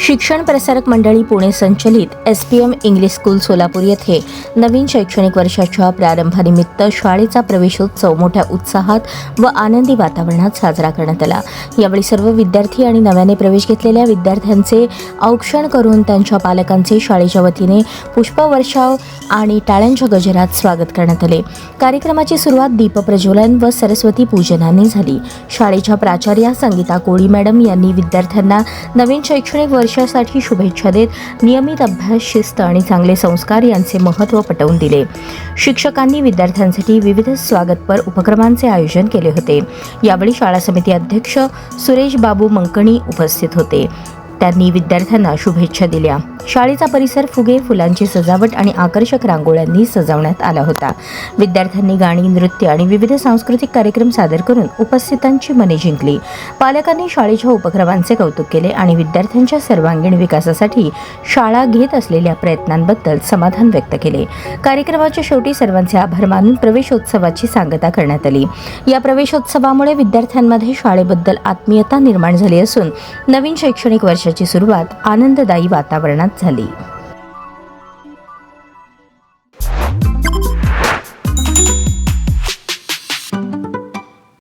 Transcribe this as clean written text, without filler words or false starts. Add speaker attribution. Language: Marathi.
Speaker 1: शिक्षण प्रसारक मंडळी पुणे संचलित SPM इंग्लिश स्कूल सोलापूर येथे नवीन शैक्षणिक वर्षाच्या प्रारंभानिमित्त शाळेचा प्रवेशोत्सव मोठ्या उत्साहात व आनंदी वातावरणात साजरा करण्यात आला। यावेळी सर्व विद्यार्थी आणि नव्याने प्रवेश घेतलेल्या विद्यार्थ्यांचे औक्षण करून त्यांच्या पालकांचे शाळेच्या वतीने पुष्पवर्षाव आणि टाळ्यांच्या गजरात स्वागत करण्यात आले। कार्यक्रमाची सुरुवात दीपप्रज्वलन व सरस्वती पूजनाने झाली। शाळेच्या प्राचार्या संगीता कोळी मॅडम यांनी विद्यार्थ्यांना नवीन शैक्षणिक वर्षासाठी शुभेच्छा देत नियमित अभ्यास, शिस्त आणि चांगले संस्कार यांचे महत्त्व पटवून दिले। शिक्षकांनी विद्यार्थ्यांसाठी विविध स्वागतपर उपक्रमांचे आयोजन केले होते। यावेळी शाळा समिती अध्यक्ष सुरेश बाबू मंकणी उपस्थित होते। त्यांनी विद्यार्थ्यांना शुभेच्छा दिल्या। शाळेचा परिसर फुगे, फुलांची सजावट आणि आकर्षक रांगोळ्यांनी सजवण्यात आला होता। विद्यार्थ्यांनी गाणी, नृत्य आणि विविध सांस्कृतिक कार्यक्रम सादर करून उपस्थितांची मने जिंकली। पालकांनी शाळेच्या उपक्रमांचे कौतुक केले आणि विद्यार्थ्यांच्या सर्वांगीण विकासासाठी शाळा घेत असलेल्या प्रयत्नांबद्दल समाधान व्यक्त केले। कार्यक्रमाच्या शेवटी सर्वांचे आभार मानून प्रवेशोत्सवाची सांगता करण्यात आली। या प्रवेशोत्सवामुळे विद्यार्थ्यांमध्ये शाळेबद्दल आत्मीयता निर्माण झाली असून नवीन शैक्षणिक वर्षाची सुरुवात आनंददायी वातावरणात झाली।